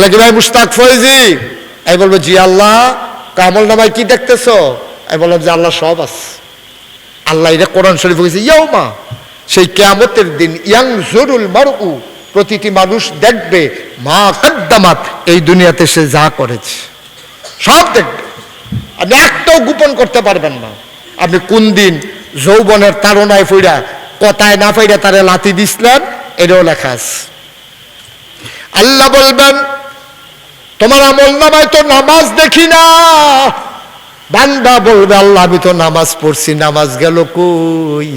বলে কি ভাই মুশতাক ফয়েজি? আমি বলবো জি আল্লাহ। আমল নামায় কি দেখতেছো? আমি বললাম যে আল্লাহ সব আছে। আল্লাহ এটা কোরআন শরীফ বলেছে ইয়াউমা, সেই কিয়ামতের দিন, ইয়ানজুরুল মারউ, প্রতিটি মানুষ দেখবে মা কদ্দামাত, এই দুনিয়াতে সে যা করেছে সব দেখবে। আপনি একটাও গোপন করতে পারবেন না। আপনি কোন দিন যৌবনের তাড়নায় ফইরা কথায় না ফইরা তারে লাথি দিছিলেন, এটাও লেখা আছে। আল্লাহ বলবেন তোমার আমল নামায় তো নামাজ দেখি না। বান্দা বলবে আল্লাহ আমি তো নামাজ পড়ছি, নামাজ গেল কই?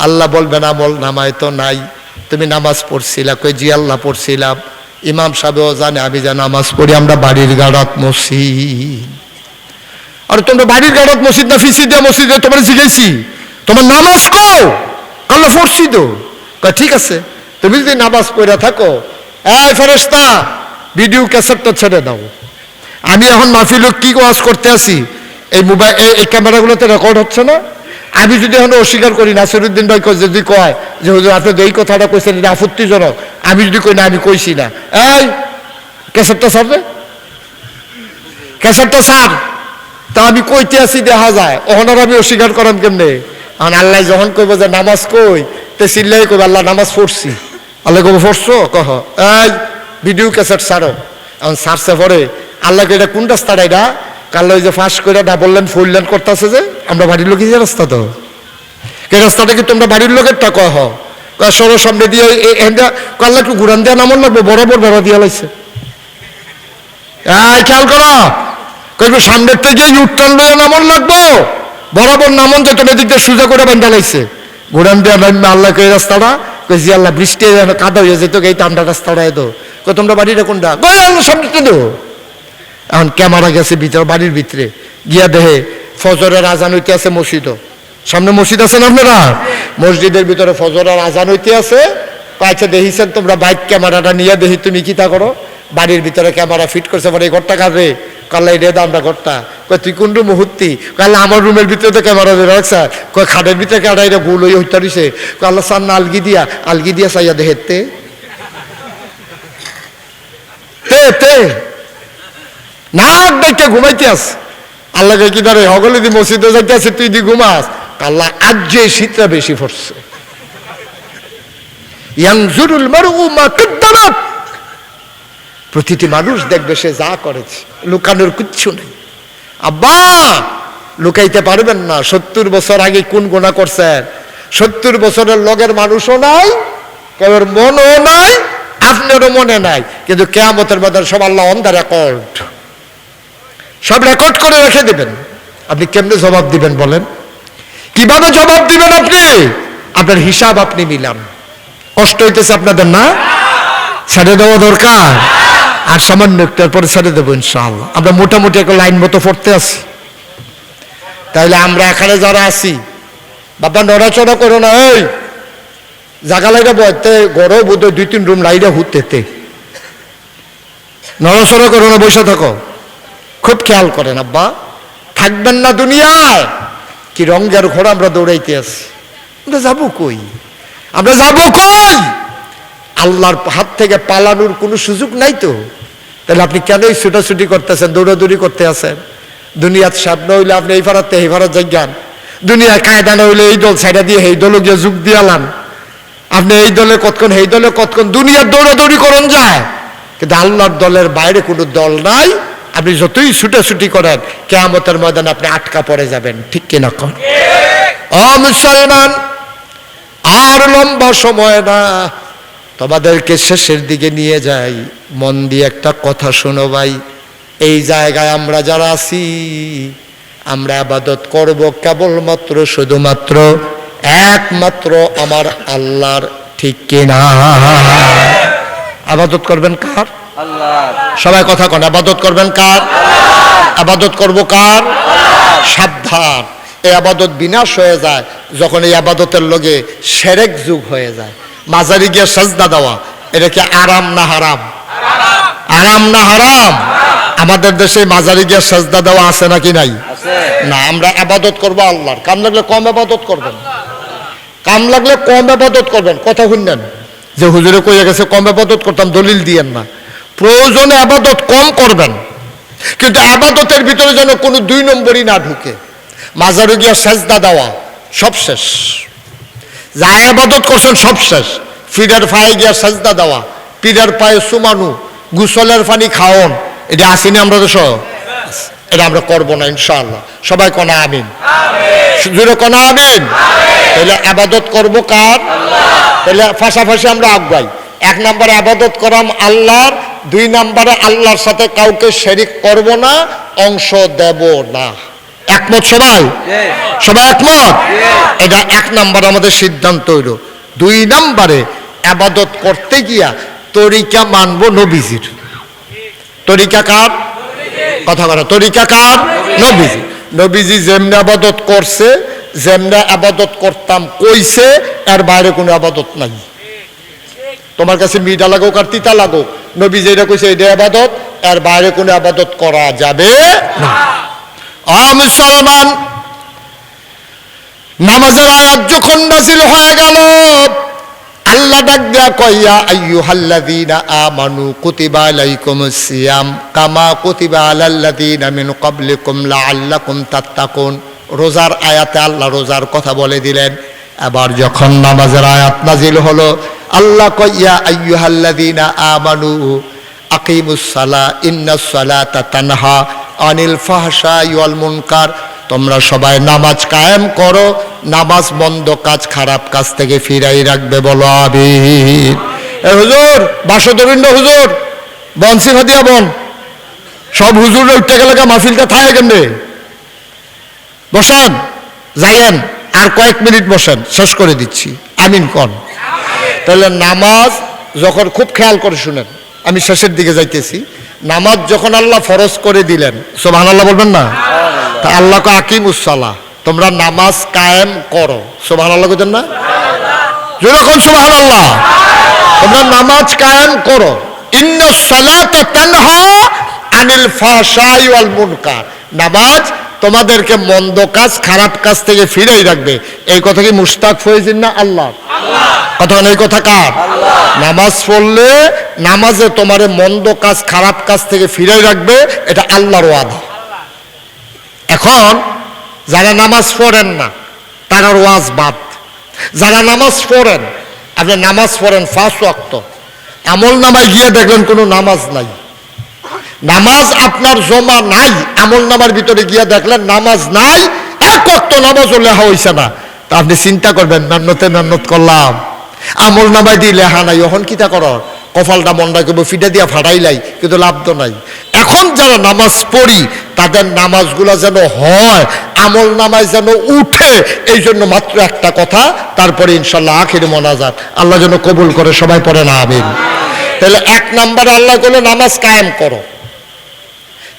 আল্লাহ বলবেন আমল নামায় তো নাই, তুমি নামাজ পড়ছিলা কই? জি আল্লাহ পড়ছিলাম। ইমাম সাহেবও জানে আমি যা নামাজ পড়ি, আমরা বাড়ির গাড়াত মসজিদ। আর তোমরা বাড়ির গাড়াত মসজিদ না ফিসি দিয়া মসজিদে তোমার শিখেছি, তোমার নামাজ কো? আল্লাহ পড়ছি তো। ঠিক আছে, তুমি যদি নামাজ পড়ে থাকো, এই ফেরেশতা ভিডিও ক্যাসেটটা ছেড়ে দাও। আমি এখন মাহফিলে কি ওয়াজ করতে আসি, এই মোবাইল এই ক্যামেরাগুলোতে রেকর্ড হচ্ছে না। আমি যদি এখন অস্বীকার করি, নাসিরুদ্দিন ভাই যদি কয় যে হুজুর আপনি এই কথাটা কইছেন এটা আপত্তিজনক, আমি যদি কই না আমি কইছি না, এই ক্যাসেটটা ছাড়বে, ক্যাসেটটা ছাড়। তা আমি কইতে আসি দেখা যায়, ওখানে আমি অস্বীকার করাম কেমনে? এখন আল্লাহ যখন কইব যে নামাজ কই, তে চিল্লাই কইব আল্লাহ নামাজ পড়ছি। আল্লাহ কব পড়ছো? কহ এই ভিডিও ক্যাসেট ছাড়ো। এখন ছাড়ছে পরে আল্লাহকে এটা কোন রাস্তাটা? এটা কাল ওই যে ফাঁস করে না বললেন ফুললেন করতেছে যে আমরা বাড়ির লোক, যে রাস্তা তো এই রাস্তাটা কি তোমরা বাড়ির লোকের টা? কহ সরো সামনে দিয়ে আল্লাহ একটু ঘুরান দেওয়া নামন লাগবে, বরাবর বেড়া দিয়া লাইছে। এই খেয়াল করো, কইবে সামনের থেকে ইউটার্ন লইয়া নামন লাগবো, বরাবর নামন যে তুমি দিকটা সোজা করে বান্ধা লাইছে। ঘুরান দেওয়া নামবে আল্লাহকে এই রাস্তাটা। কই জি আল্লাহ বৃষ্টি কাদা হয়ে যেত, এই টান্ডা রাস্তাটা এতো। কই তোমরা বাড়িটা কোনটা? কই আল্লাহ সামনে তো। এখন ক্যামেরা গেছে ভিতরে, বাড়ির ভিতরে গিয়া দেহে ফজরের আজান হইতে আছে মসজিদ, সামনে মসজিদ আছে না আপনারা? মসজিদের ভিতরে ফজরের আজান হইতে আছে। আচ্ছা দেখিছেন তোমরা বাইক ক্যামেরাটা নিয়ে দেখি তুমি কি তা করো। বাড়ির ভিতরে ক্যামেরা ফিট করছে, মানে এই ঘরটা কাঁদবে কাল্লা এটা দামটা ঘরটা। কই তুই কোন মুহূর্তে? কাল্লা আমার রুমের ভিতরে তো ক্যামেরা দিয়ে রাখছে। কই খাটের ভিতরে কাটাইটা গোল হয়ে হইতে দিছে। কাল্লা সার না আলগি দিয়া চাইয়া দেহেতে তে নাক দেখে ঘুমাইতে আস। আল্লাহকে কি ধরে হগলে দি মসজিদে যাইতে আছে, তুই দি ঘুমাস। আল্লাহ আজ যে শীতটা বেশি পড়ছে। ইয়ানজুরুল মারউ মা কদ্দামাত, প্রতিটি মানুষ দেখবে সে যা করেছে, লুকানোর কিচ্ছু নেই। আব্বা লুকাইতে পারবেন না 70 বছর আগে কোন গুনাহ করছেন। 70 বছরের লগের মানুষও নাই, কেউ মনও নাই, আপনারও মনে নাই, কিন্তু কিয়ামতের ময়দানে সব আল্লাহ অন দ্য রেকর্ড, সব রেকর্ড করে রেখে দেবেন। আপনি কেমনে জবাব দিবেন বলেন? কিভাবে জবাব দিবেন আপনি? আপনার হিসাব আপনি মিলান। কষ্ট হইতেছে আপনাদের না? ছেড়ে দেওয়া দরকার। আর সামান্য একটার পরে ছেড়ে দেবো ইনশাআল্লাহ। আমরা মোটামুটি একটা লাইন মতো পড়তে আসি। তাইলে আমরা এখানে যারা আছি, বাবা নড়াচড়া করো না। এই জাগা লাইটা বইতে গরম বোধ 2-3 রুম লাইটা হুতেতে, নড়াচড়া করো না, বসে থাকো। খুব খেয়াল করেন আব্বা, থাকবেন না দুনিয়ায়। কি রঙের ঘোড়া আমরা দৌড়াইতে আছি। আমরা যাবো কই? আমরা যাবো কই? আল্লাহর হাত থেকে পালানোর কোনো সুযোগ নাই তো। তাহলে আপনি কেনই ছুটাছুটি করতেছেন, দৌড়াদৌড়ি করতে আছেন? দুনিয়ার সামনে হইলে আপনি এই ভাড়াতে এই ভাড়া যান, দুনিয়ায় কায়দা না হইলে এই দল ছাইডা দিয়ে এই দল গিয়ে যোগ দিয়ালাম। আপনি এই দলে কতক্ষণ, এই দলে কতক্ষণ, দুনিয়ার দৌড়াদৌড়ি করন যায়, কিন্তু আল্লাহর দলের বাইরে কোনো দল নাই। আপনি যতই ছুটাছুটি করেন, কিয়ামতের ময়দানে আপনি আটকা পড়ে যাবেন। ঠিক কিনা কোন? ও মুসলমান, আর লম্বা সময় না, তোমাদেরকে শেষের দিকে নিয়ে যাই। মন দিয়ে একটা কথা শোনো ভাই, এই জায়গায় আমরা যারা আছি, আমরা ইবাদত করব কেবলমাত্র শুধুমাত্র একমাত্র আমার আল্লাহর। ঠিক কিনা? ইবাদত করবেন কার? আল্লাহর। সবাই কথা কোন, ইবাদত করবেন কার? ইবাদত করব কার? সাবধান, এই ইবাদত বিনাশ হয়ে যায় যখন এই ইবাদতের লগে শিরক যোগ হয়ে যায়। মাজারি গিয়ে সাজদা দেওয়া, এটা কি আরাম না হারাম? আরাম না হারাম? আমাদের দেশে মাজারি গিয়ে সাজদা দেওয়া আছে নাকি নাই? না, আমরা ইবাদত করব আল্লাহর। কাম লাগলে কম ইবাদত করবেন, কাম লাগলে কম ইবাদত করবেন। কথা শুনলেন যে হুজুরে কইয়া গেছে কম ইবাদত করতাম, দলিল দিয়েন না। প্রয়োজনে আবাদত কম করবেন, কিন্তু আবাদতের ভিতরে যেন কোনো 2 নম্বরই না ঢুকে। মাজারে গিয়া সেজদা দেওয়া সব শেষ, যা আবাদত করছেন সব শেষ। পীরের পায়ে গিয়া সেজদা দেওয়া, পীরের পায়ে চুমানো, গোসলের পানি খাওয়ন, এটা আসেনি আমরা তো সব, এটা আমরা করবো না ইনশাআল্লাহ। সবাই কনা আমিন, জোরে কনা আমিন। তাহলে আবাদত করবো কার? তাহলে পাশাপাশি আমরা আগাই। 1 নম্বরে আবাদত করাম আল্লাহর, 2 নম্বরে আল্লাহর সাথে কাউকে শরীক করব না, অংশ দেব না। একমত সবাই? সবাই একমত? এটা 1 নম্বর আমাদের সিদ্ধান্ত হইল। 2 নম্বরে আবাদত করতে গিয়া তরিকা মানব নবীজির। তরিকা কার? কথা বলা, তরিকা কার? নবীজি। নবীজি যেমনি আবাদত করছে, যেমনি আবাদত করতাম কইছে, এর বাইরে কোনো আবাদত নাই। তোমার কাছে মিঠা লাগুক আর তিতা লাগুক, নবী যেটা কইছে এটা আবাদত, এর বাইরে কোনো আবাদত করা যাবে না। মুসলমান, নামাজের আয়াত যখন নাযিল হয়ে গেল, আল্লাহ ডাক দেয়া কইয়া আইয়ুহাল্লাযীনা আমানু কুতিবা আলাইকুমুস সিয়াম কামা কুতিবা আলাল্লাযীনা মিন ক্বাবলিকুম লাআল্লাকুম তাত্তাকুন। রোজার আয়াতে আল্লাহ রোজার কথা বলে দিলেন। আবার যখন নামাজের আয়াত নাজিল হলো, আল্লাহ কইয়া আইয়ুহাল্লাযীনা আমানু আকিমুস সালাহ ইন্নাস সালাতা তানহা আনিল ফাহশাই ওয়াল মুনকার। তোমরা সবাই নামাজ কায়েম করো, নামাজ মন্দ কাজ খারাপ কাজ থেকে ফিরাই রাখবে, বলো আমিন। এ হুজুর, বাসদবিন্দ হুজুর, বনসি ফাতিয়া বন, সব হুজুর উঠতে গেলে মাহফিলটা থাকে কেমনে? বসেন, যাইয়েন, আর কয়েক মিনিট বসেন, শেষ করে দিচ্ছি। আমিন কন। তাহলে নামাজ যখন, খুব খেয়াল করে শুনেন, আমি শেষের দিকে যাইতেছি। নামাজ যখন আল্লাহ ফরজ করে দিলেন, সুবহানাল্লাহ বলবেন না? তা আল্লাহ কো আকিমুস সালাহ, তোমরা নামাজ কায়েম করো। সুবহানাল্লাহ কইতেন না? যখন সুবহানাল্লাহ, তোমরা নামাজ কায়েম করো। ইন্নাস সালাতা তানহা আনিল ফাহশাই ওয়াল মুনকার, নামাজ তোমাদেরকে মন্দ কাজ খারাপ কাজ থেকে ফিরাই রাখবে। এই কথা কি মুশতাক ফয়জিন না আল্লাহ? কথা এই কথা কার? নামাজ পড়লে নামাজে তোমারে মন্দ কাজ খারাপ কাজ থেকে ফিরাই রাখবে, এটা আল্লাহর ওয়াদা। এখন যারা নামাজ পড়েন না তারা ওয়াজ বাদ। যারা নামাজ পড়েন, আপনি নামাজ পড়েন 5 ওয়াক্ত, আমল নামায় গিয়ে দেখলেন কোনো নামাজ নাই, নামাজ আপনার জমা নাই, আমল নামার ভিতরে গিয়া দেখলেন নামাজ নাই, 1 ওয়াক্ত নামাজও লেখা হইছে না, তা আপনি চিন্তা করবেন মেহনত করলাম, আমল নামায় দিয়ে লেখা নাই, এখন কিতা করার? কপালটা মনটা কেবল ফিটা দিয়া ফাটাইলাই, কিন্তু লাভ তো নাই। এখন যারা নামাজ পড়ি তাদের নামাজগুলা যেন হয়, আমল নামায় যেন উঠে, এই জন্য মাত্র একটা কথা, তারপরে ইনশাল্লাহ আখির মোনাজাত। আল্লাহ যেন কবুল করে, সবাই পড়ে না আমিন। তাহলে 1 নম্বরে আল্লাহ বলে নামাজ কায়েম করো।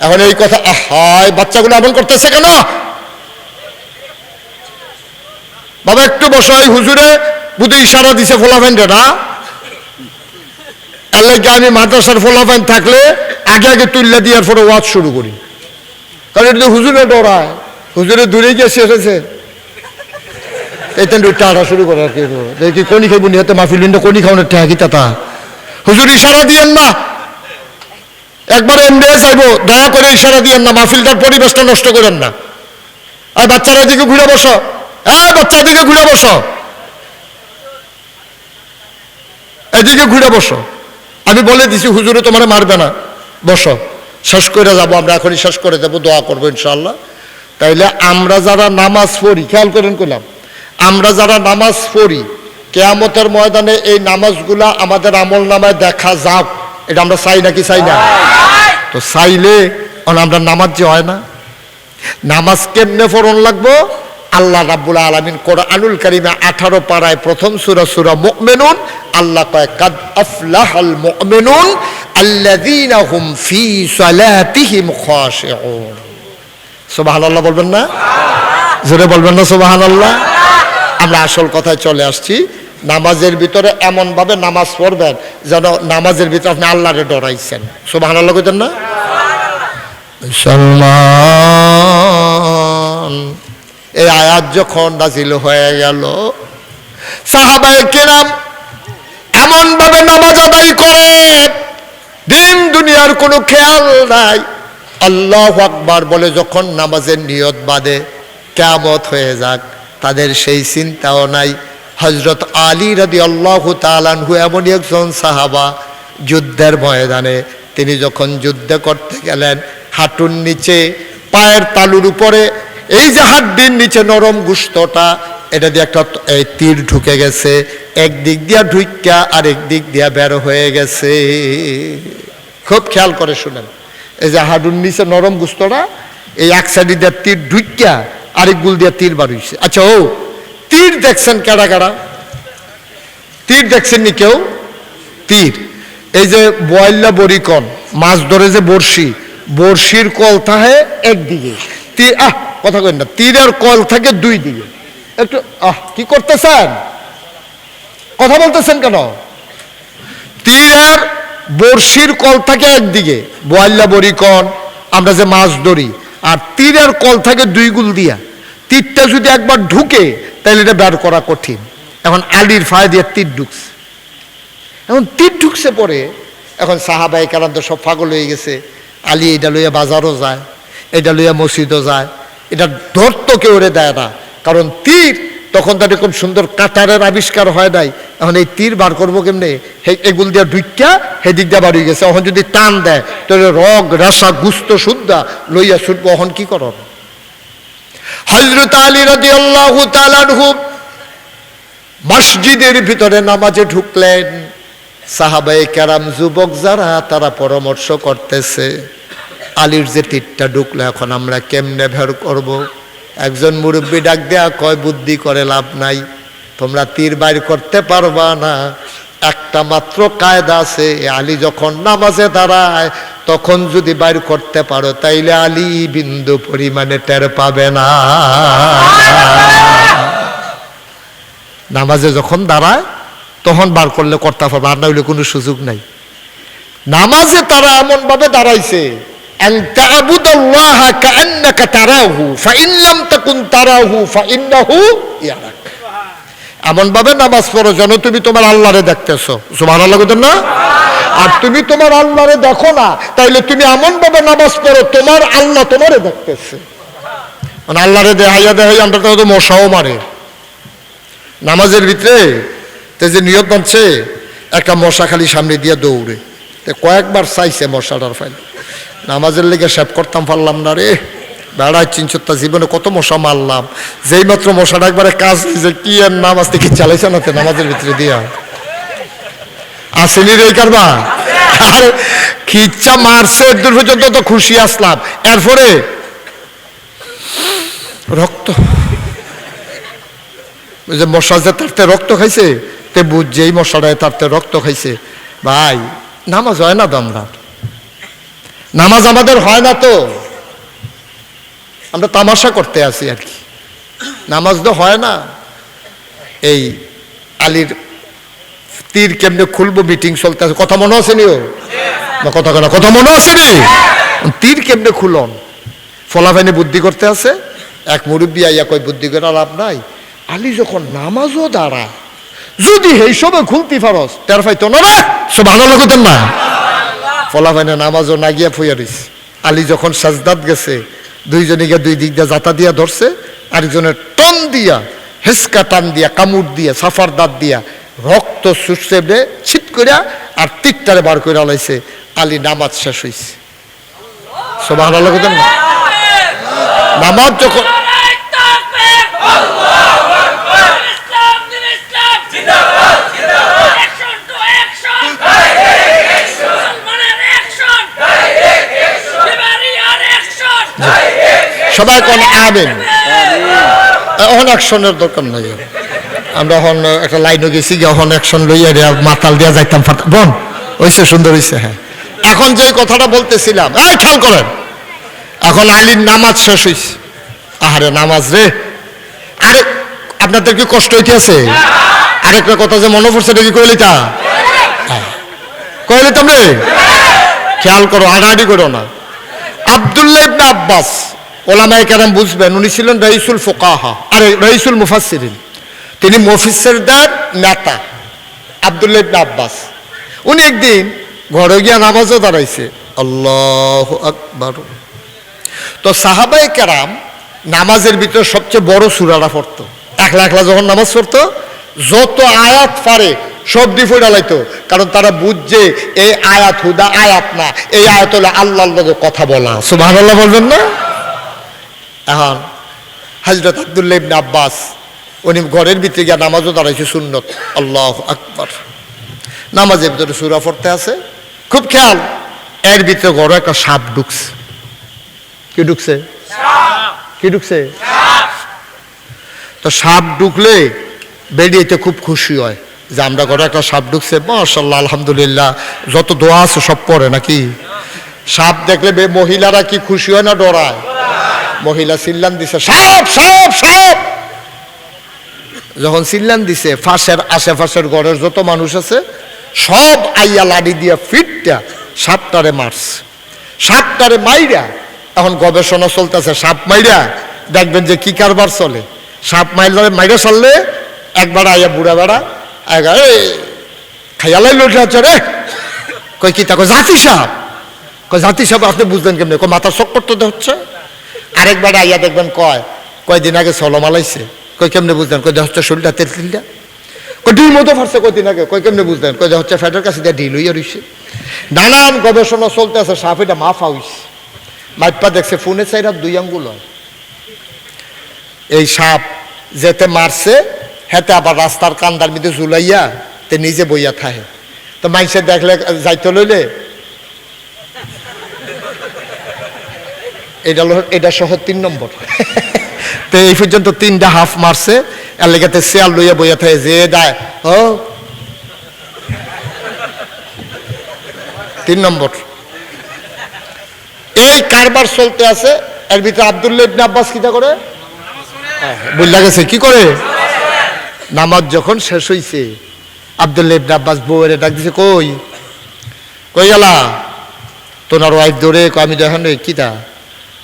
এখন এই কথা, হায় বাচ্চাগুলো এমন করতেছে কেন? বাবা একটু বসো, এই হুজুরে বুধ ইশারা দিছে ফোলাফেন্ডে না, আল্লাহ আমি মাদ্রাসার ফোলাফেন থাকলে আগে তুল্লা দিয়ার পরে ওয়াজ শুরু করি, কারণ এটা হুজুরে ডরায়, হুজুরে দূরে গিয়ে শেষ হয়েছে, এইতেন টাটা শুরু করে আর কি, দেখি কোনি খাইব নি হাতে মাহফিল কোনি খাওয়ানোর ঠেকি তা হুজুর ইশারা দিয়েন না, একবার এমডি চাইবো, দয়া করে ইশারা দিয়েন না, মাহফিলটার পরিবেশটা নষ্ট করেন না। আর বাচ্চারা দিকে ঘুরে বসো, বাচ্চা দিকে ঘুরে বসো, এদিকে ঘুরে বসো। আমি বলে দিছি হুজুরে তোমার মারবে না, বসো, শেষ করে যাবো আমরা, এখনই শেষ করে দেবো, দোয়া করবো ইনশাল্লাহ। তাইলে আমরা যারা নামাজ পড়ি, খেয়াল করেন কইলাম, আমরা যারা নামাজ পড়ি, কিয়ামতের ময়দানে এই নামাজগুলা আমাদের আমল নামায় দেখা যাক, এটা আমরা চাই নাকি চাই না? তো চাইলে আমরা নামাজ যে হয় না, নামাজ কেমনে পড়ন লাগবো? আল্লাহ রাব্বুল আলামিন কোরআনুল কারীমে 18 পারায় প্রথম সূরা সূরা মুমিনুন, আল্লাহ কয় কাদ আফলাহাল মুমিনুন আল্লাযীনা হুম ফি সালাতিহিম খাশিউন। সুবহানাল্লাহ বলবেন না? জোরে বলবেন না সুবহানাল্লাহ? আমরা আসল কথায় চলে আসছি। নামাজের ভিতরে এমন ভাবে নামাজ পড়বেন যেন নামাজের ভিতরে আপনি আল্লাহরে ডরাইছেন। সুবহানাল্লাহ কইতেন না? মুসলমান, এই আয়াত যখন নাজিল হয়ে গেল, সাহাবায়ে কেরাম এমন ভাবে নামাজ আদায় করে দিন দুনিয়ার কোনো খেয়াল নাই। আল্লাহু আকবার বলে যখন নামাজের নিয়ত বাঁধে কিয়ামত হয়ে যাক, তাদের সেই চিন্তাও নাই। হযরত আলী রাদিয়াল্লাহু তাআলা আনহু এমনই একজন সাহাবা, যুদ্ধের ময়দানে তিনি যখন যুদ্ধ করতে গেলেন, হাঁটুর নিচে পায়ের তালুর উপরে এই যে হাড্ডির নিচে নরম গোশতটা, এটা দিয়ে একটা এই তীর ঢুকে গেছে, একদিক দিয়া ঢুইকা আরেক দিক দিয়া বের হয়ে গেছে। খুব খেয়াল করে শুনেন, এই যে হাডুর নিচে নরম গোশতটা, এই এক সাইডে দিয়ে তীর ঢুইকা আরেক গুল দিয়া তীর বার হইছে। আচ্ছা, ও তীর দেখছেন কারা কারা? তীর দেখছেন নি কেউ? তীর এই যে বয়লা বরিকন মাছ ধরে যে বড়শি, বড়শির কল থাকে একদিকে, তীর কথা কই না, তীরের কল থাকে দুই দিকে। একটু কি করতেছেন, কথা বলতেছেন কেন? তীরের বড়শির কল থাকে একদিকে, বয়লা বরিকন আমরা যে মাছ ধরি, আর তীরের কল থাকে দুই গুল দিয়া। তীরটা যদি একবার ঢুকে তাহলে এটা বের করা কঠিন। এখন আলীর ফায়ে দিয়ে তীর ঢুকছে, এখন তীর ঢুকছে পরে এখন সাহাবায়ে কেরাম তো সব পাগল হয়ে গেছে। আলী এটা লইয়া বাজারও যায়, এটা লইয়া মসজিদও যায়, এটা ধরতো কেউ রে দেয় না, কারণ তীর তখন তার এরকম সুন্দর কাটারের আবিষ্কার হয় নাই। এখন এই তীর বার করবো কেমনে? এগুল দিয়া ঢুকিয়া সেদিক দিয়া বার হয়ে গেছে। এখন যদি টান দেয় তাহলে রগ রেশা গুস্ত শুদ্ধা লইয়া ছুটবো, এখন কি করব? হযরত আলী রাদিয়াল্লাহু তাআলা আনহু মসজিদের ভিতরে নামাজে ঢুকলেন। সাহাবায়ে কেরাম যুবক যারা, তারা পরামর্শ করতেছে আলীর যে তীরটা ঢুকলো এখন আমরা কেমনে বের করব? একজন মুরব্বী ডাক দেয়া কয়, বুদ্ধি করে লাভ নাই, তোমরা তীর বাইর করতে পারবা না, একটা মাত্র কায়দা আছে, আলী যখন নামাজে দাঁড়ায় তখন যদি বাইর করতে পারো তাইলে আলী বিন্দু পরিমাণে টের পাবে না। নামাজে যখন দাঁড়ায় তখন বার করলে করতে পারবে, আর না হইলে কোনো সুযোগ নাই। নামাজে তারা এমন ভাবে দাঁড়াইছে, আন তা'বুদাল্লাহা কাআন্নাকা তারাহু ফাইন লাম তাকুন তারাহু ফাইন্নাহু ইয়ারাক। এমন ভাবে নামাজ পড়ো যেন তুমি তোমার আল্লাহরে দেখতেছো। সুবহানাল্লাহ বলেন না? আর তুমি তোমার আল্লাহরে দেখো না, তাইলে তুমি এমন ভাবে নামাজ পড়ো তোমার আল্লাহ তোমারে দেখতেছে। মানে আল্লাহরে দেখাইয়া দেখাইয়া আমরা তো মশাও মারে নামাজের ভিতরে। যে নিয়ত বানছে একটা মশা খালি সামনে দিয়ে দৌড়ে, কয়েকবার চাইছে মশাটার ফাইল, নামাজের লেগে সেভ করতাম পারলাম না রে, বেড়ায় 3-4টা জীবনে কত মশা মারলাম। যেই মাত্র মশাটা একবারে কাজ যে কি আর নামাজ থেকে চালাইছে না নামাজের ভিতরে দিয়া আসেনি রে কারবা, আর খিচ্ছা মারছে দূর পর্যন্ত তো খুশি আসলাম। এরপরে রক্ত, যে মশা যে তারতে রক্ত খাইছে, তে বুঝছে এই মশাটায় তারতে রক্ত খাইছে। ভাই নামাজ হয় না তো, আমরা নামাজ আমাদের হয় না তো, আমরা তামাশা করতে আসি আর কি, নামাজ তো হয় না। এই আলীর তীর কেমনে খুলবো মিটিং চলতে আছে, কথা মনে আসেনি? ও কথা মনে আসেনি? তীর কেমনে খুলন ফলাফাইনে বুদ্ধি করতে আছে। এক মুরব্বী আইয়া কয়, বুদ্ধি করে লাভ নাই, আলী যখন নামাজও দাঁড়ায় যদি এই সবে খুলতে পারস তার ফাইতো না রে, সব ভালো লাগতেন না। ফলাফাইনে নামাজও না গিয়া ফুইয়া রইছে। আলী যখন সাজদাত গেছে, দুইজনে গিয়ে দুই দিক দিয়ে জাতা দিয়া ধরছে, আরেকজনের টন দিয়া হেসকা টান দিয়া কামড় দিয়া সাফার দাঁত দিয়া রক্ত শুষছে ছিট করিয়া আর তীরটারে বার করে আলাইছে। আলী নামাজ শেষ হয়েছে। সব ভালো লাগতেন না। নামাজ যখন সবাই কোন আবেন, এখন অ্যাকশনের দরকার নাই। আমরা এখন একটা লাইনে গেছি, এখন অ্যাকশন লইয়া মাতাল দিয়া যাইতাম বোন, হয়েছে সুন্দর হয়েছে। হ্যাঁ, এখন যে কথাটা বলতেছিলাম, খেয়াল করেন, এখন আলীর নামাজ শেষ হয়েছে। আহারে নামাজ রে, আরে আপনাদের কি কষ্ট হইতে আছে? আরেকটা কথা যে মনে পড়ছে, এটা কি কইলি তা কইলি তুমি খেয়াল করো, আড়াআড়ি করো না। আব্দুল্লাহ ইবনে আব্বাস, ওলামায়ে কেরাম বুঝবেন, উনি ছিলেন রাইসুল ফুকাহা, আরে রাইসুল মুফাসসিরিন, তিনি মুফাসসিরদের নেতা। আব্দুল্লাহ ইবনে আব্বাস উনি একদিন ঘরে গিয়া নামাজও দাঁড়াইছে, আল্লাহু আকবার। তো সাহাবায়ে কেরাম নামাজের ভিতরে সবচেয়ে বড় সূরাটা পড়তো। একলা একলা যখন নামাজ পড়তো যত আয়াত পারে সব দিয়ে পড়া লাইতো, কারণ তারা বুঝছে এই আয়াত হুদা আয়াত না, এই আয়াত হলো আল্লাহর লগে কথা বলা। সুবহানাল্লাহ বলবেন না? এখন হযরত আব্দুল্লাহ ইবনে আব্বাস উনি ঘরের ভিতরে গিয়া নামাজও দাঁড়াইছে সুন্নত, আল্লাহু আকবার। নামাজের ভিতরে সূরা পড়তে আছে, খুব খেয়াল, এর ভিতরে ঘরে একটা সাপ ঢুকছে। কি ঢুকছে? কি ঢুকছে? তো সাপ ঢুকলে বেরিয়েতে খুব খুশি হয় যে আমরা ঘরে একটা সাপ ঢুকছে, মাশাআল্লাহ আলহামদুলিল্লাহ, যত দোয়া আছে সব পড়ে নাকি। সাপ দেখলে মহিলারা কি খুশি হয় না ডরায়? মহিলা চিল্লান দিছে, সাপ সাপ সাপ। যখন চিল্লান দিছে ফাঁসের আশেপাশের ঘরের যত মানুষ আছে সব আইয়া লাড়ি দিয়া ফিটটা সাপটারে মারছে। সাপটারে মাইরা এখন গবেষণা চলতেছে, সাপ মাইরা দেখবেন যে কি কারবার চলে। সাপ মাইরা চললে একবার আইয়া বুড়া বেড়া খাইয়ালাই লোটে আছে রে, কই কি তাকে জাতি সাপ, কই জাতি সাপ আপনি বুঝলেন কেমনি, কই মাথার চক্কর তো হচ্ছে। আরেকবার আইয়া দেখবেন কয়দিন আগে সলমালাইছে, কই কেমনে বুঝলেন, কই হচ্ছে শরীরটা তেল তিলটা, কই ডিম মতো ফাটছে কয়দিন আগে, কই কেমনে বুঝলেন, কই হচ্ছে ফ্যাটের কাছে দিয়ে ঢিল হইয়া রইছে। নানান গবেষণা চলতে আছে, সাপ এটা মাফা হইছে, মাইপা দেখছে ফোনে চাইরা 2 আঙ্গুল হয়। এই সাপ যেতে মারছে হেতে আবার রাস্তার কান্দার মধ্যে ঝুলাইয়া তে নিজে বইয়া থাকে। তো মানুষে দেখলে যাইতে লইলে এটা সহ 3 নম্বর। তো এই পর্যন্ত 3টা হাফ মারছে, এর লেগাতে শেয়াল লইয়া বইয়া থাকে, যে দেয় ও 3 নম্বর। এই কারবার চলতে আছে, এর ভিতরে আব্দুল্লাহ ইবনে আব্বাস কিটা করে বুঝলা গেছে কি করে। নামাজ যখন শেষ হইছে আব্দুল্লাহ ইবনে আব্বাস বউয়ের ডাক দিছে, কই কই গেলা, তোনার ওয়াইফ দৌড়ে, আমি দেখেন কিটা,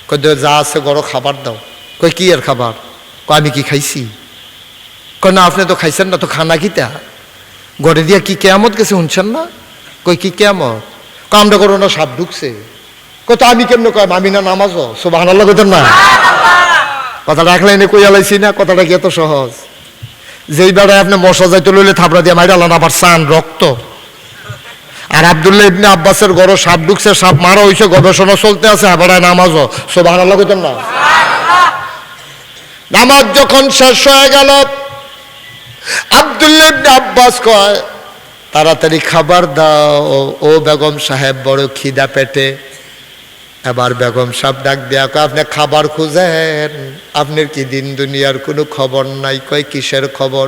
কই যা আছে গরো খাবার দাও। কই কি আর খাবার, কই আমি কি খাইছি, কই না আপনি তো খাইছেন না, তো খানা কিটা ঘরে দিয়া কি কেয়ামত গেছে শুনছেন না, কই কি কেয়ামত, কই আমরা করো না সাপ ঢুকছে, কই তো আমি কেমনে কয় আমি না নামাজও, সুবহানাল্লাহ কইতেন না। কথাটা এক লাইনে কই আলাইছি না, কথাটা কি এত সহজ। যেই বেড়ায় আপনি মশা যাইতে লইলে থাবড়া দিয়ে মাইরা আলান, আবার চান রক্ত। আর আব্দুল্লাহ ইবনে আব্বাসের ঘরে সাপ ঢুকছে, সাপ মারা হইছে, গবেষণা চলতে আছে, আবার নামাজও, সুবহানাল্লাহ কইতেন না। নামাজ যখন শেষ হয়ে গেল আব্দুল্লাহ ইবনে আব্বাস কয়, তাড়াতাড়ি খাবার দাও, ও বেগম সাহেব বড় খিদা পেটে। এবার বেগম সাহেব ডাক দেয়া, কয় আপনি খাবার খুঁজেন, আপনার কি দিন দুনিয়ার কোনো খবর নাই। কয় কিসের খবর,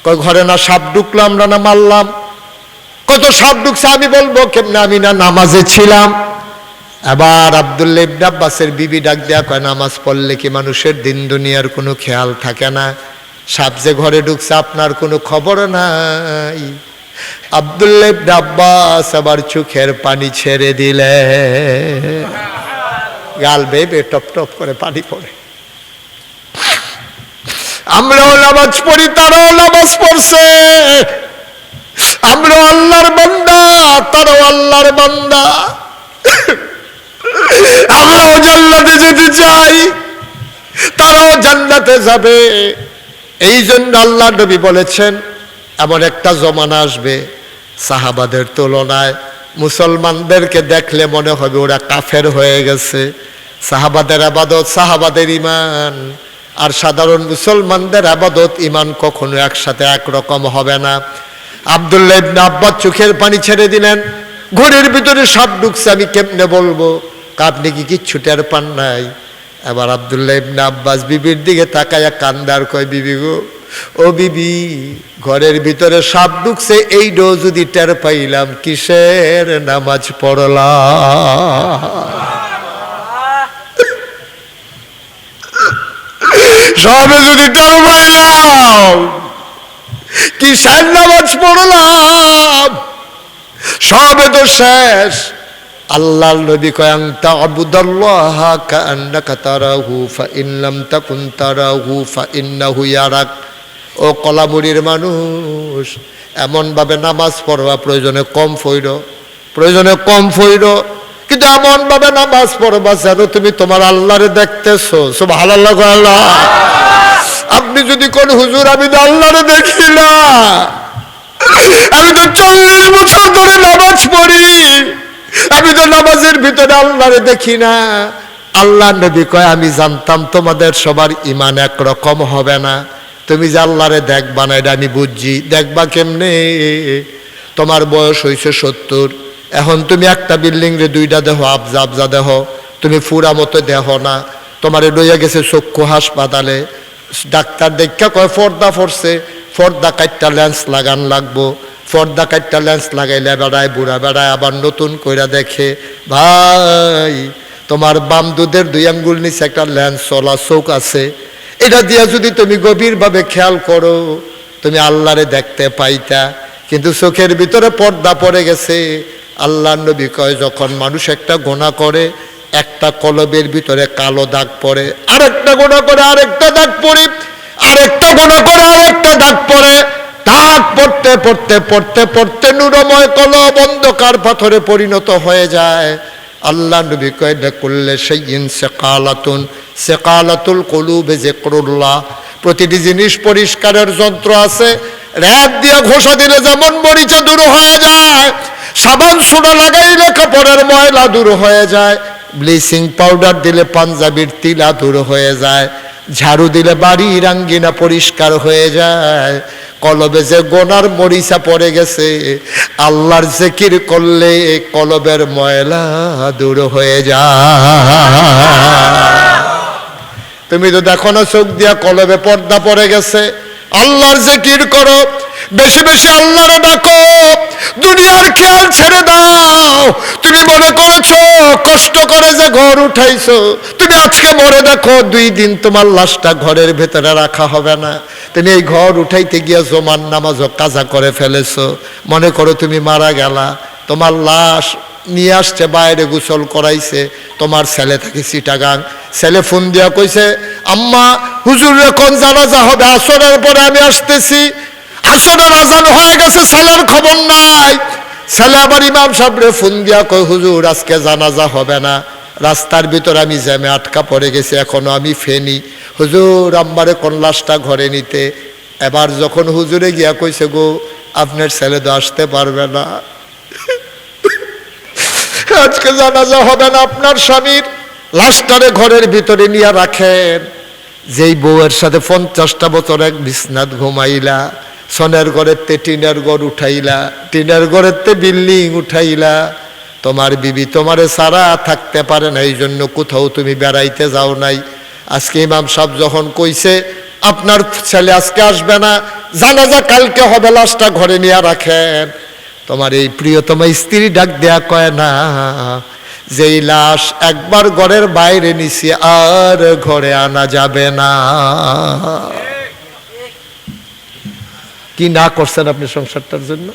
কয় ঘরে না সাপ ঢুকলো, আমরা না মারলাম। কত সাপ ঢুকছে আমি বলবো কেমনে, আমি না নামাজে ছিলাম। এবার আব্দুল্লাহ ইবনে আব্বাসের বিবি ডাক দেয়া, কয় নামাজ পড়লে কি মানুষের দিন দুনিয়ার কোনো খেয়াল থাকে না, সাপ যে ঘরে ঢুকছে আপনার কোনো খবর নাই। আব্দুল্লাহ ইবনে আব্বাস আবার চোখের পানি ছেড়ে দিলে, গাল বেয়ে টপ টপ করে পানি পড়ে। আমরাও নামাজ পড়ি, তারাও নামাজ পড়ছে, আমরাও আল্লাহর বান্দা, তারাও আল্লাহর বান্দা, আমরাও জান্নাতে যেতে চাই, তারাও জান্নাতে যাবে। এই জন্য আল্লাহ নবী বলেছেন এমন একটা জমানা আসবে সাহাবাদের তুলনায় মুসলমানদেরকে দেখলে মনে হবে ওরা কাফের হয়ে গেছে। সাহাবাদের আবাদত, সাহাবাদের ইমান আর সাধারণ মুসলমানদের আবাদত ইমান কখনো একসাথে একরকম হবে না। আব্দুল্লাহ ইবনে আব্বাস চোখের পানি ছেড়ে দিলেন, ঘরের ভিতরে সাপ ঢুকছে, আমি কেমনে বলবো, আপনি কি কিচ্ছু টের পান নাই? এবার আব্দুল্লাহ ইবনে আব্বাস বিবির দিকে তাকায়া কান্দার, কয় বিবি গো, ও বিবি, ঘরের ভিতরে সাপ ঢুকছে, এই ডো যদি টের পাইলাম কিসের নামাজ পড়লাম। সবে যদি টের পাইলাম কিসের নামাজ পড়লাম, সবে তো শেষ। আল্লাহর নবী কয় আনতা আবুদাল্লাহা কাআন্নাকা তারাহু ফাইন লাম তাকুন তারাহু ফাইন্নাহু ইয়ারাক। ও কলামুড়ির মানুষ, এমনভাবে নামাজ পড়বা প্রয়োজনে কম পড়ো, প্রয়োজনে কম পড়ো, কিন্তু এমন ভাবে নামাজ পড়বা যেন তুমি তোমার আল্লাহরে দেখতেছো। সুবহানাল্লাহ আল্লাহ। আপনি যদি কোন হুজুর আমি তো আল্লাহরে দেখি না, আমি তো 40 বছর ধরে নামাজ পড়ি, আমি তো নামাজের ভিতরে আল্লাহরে দেখি না। আল্লাহ নবী কয় আমি জানতাম তোমাদের সবার ঈমান একরকম হবে না, তুমি যে আল্লাহরে দেখবা না এটা আমি বুঝছি। দেখবা কেমনে? তোমার বয়স হয়েছে 70, এখন তুমি একটা বিল্ডিং রে দুইটা দেহ, আবজা আবজা দেহ, তুমি ফুরা মতো দেহ না। তোমারে লইয়া গেছে চক্ষু হাসপাতালে, ডাক্তার দেখা কয় পর্দা পড়ছে, পর্দা কাটটা লেন্স লাগান লাগবো। পর্দা কাটটা লেন্স লাগাইলে বেড়ায়, বুড়া বেড়ায় আবার নতুন কইরা দেখে। ভাই, তোমার বাম দুধের 2 আঙ্গুল নিচে একটা লেন্স চলা চোখ আছে, এটা দিয়া যদি তুমি গভীরভাবে খেয়াল করো তুমি আল্লাহরে দেখতে পাইতা। কিন্তু চোখের ভিতরে পর্দা পড়ে গেছে। আল্লাহ নবী কয় যখন মানুষ একটা গুনাহ করে, একটা কলবের ভিতরে কালো দাগ পড়ে, আরেকটা গুনাহ করে আরেকটা দাগ পড়ে, আরেকটা গুনাহ করে আরেকটা দাগ পড়ে, দাগ পড়তে পড়তে পড়তে পড়তে নূরময় কলব অন্ধকার পাথরে পরিণত হয়ে যায়। আল্লাহ নবী কয় লিকুল্লি শাইইন সিকালাতুন, সিকালাতুল কুলুবি যিকরুল্লাহ। প্রতিটি জিনিস পরিষ্কারের যন্ত্র আছে। র‍্যাক দিয়া ঘষা দিলে যেমন মরিচা দূর হয়ে যায়, সাবান সোডা লাগাইলে কাপড়ের ময়লা দূর হয়ে যায়, ব্লিচিং পাউডার দিলে পাঞ্জাবির তিলা দূর হয়ে যায়, ঝাড়ু দিলে বাড়ির আঙ্গিনা পরিষ্কার হয়ে যায়। কলবে যে গোনার মরিচা পড়ে গেছে, আল্লাহর জিকির করলে কলবের ময়লা দূর হয়ে যায়। তুমি তো দেখো না চোখ দিয়া কলবে পর্দা পড়ে গেছে। আল্লাহর জিকির করো, বেশি বেশি আল্লাহরে ডাকো, দুনিয়ার খেয়াল ছেড়ে দাও। তুমি মনে করেছো কষ্ট করে যে ঘর উঠাইছো, তুমি আজকে মরে দেখো 2 দিন তোমার লাশটা ঘরের ভেতরে রাখা হবে না। তুমি এই ঘর উঠাইতে গিয়া জমান নামাজও কাজা করে ফেলেছো। মনে করো তুমি মারা গেলা, তোমার লাশ নিয়ে আসছে বাইরে, গোসল করাইছে, তোমার ছেলে থাকে চিটাগাং। ছেলে ফোন দিয়া কইছে আম্মা হুজুর এখন জানাজা হবে, আসরের পরে আমি আসতেছি। আসরের আজান হয়ে গেছে, ছেলের খবর নাই। ছেলে আবার ইমাম সাহেবরে ফোন দিয়া কই হুজুর আজকে জানাজা হবে না, রাস্তার ভিতর আমি জ্যামে আটকা পড়ে গেছি, এখনো আমি ফেনি। হুজুর আম্মারে কোন লাশটা ঘরে নিতে। এবার যখন হুজুরে গিয়া কইছে গো আপনার ছেলে তো আসতে পারবে না, আজকে জানাজা হবে না, আপনার স্বামীর লাশটারে ঘরের ভিতরে নিয়ে রাখেন। যেই বউয়ের সাথে 50টা বছর এক বিছনাত ঘুমাইলা, সনের ঘরের তে টিনের ঘর উঠাইলা, টিনের ঘরের তে বিল্ডিং উঠাইলা, তোমার বিবি তোমারে সারা থাকতে পারে না, এই জন্য কোথাও তুমি বেড়াইতে যাও নাই। আজকে ইমাম সাহেব যখন কইছে আপনার ছেলে আজকে আসবে না, জানাজা কালকে হবে, লাশটা ঘরে নিয়ে রাখেন। তোমার এই প্রিয়তমা স্ত্রী ডাক দেয়া কয় না, যেই লাশ একবার ঘরের বাইরে নিছি আর ঘরে আনা যাবে না। কি না করছেন আপনি সংসারটার জন্য?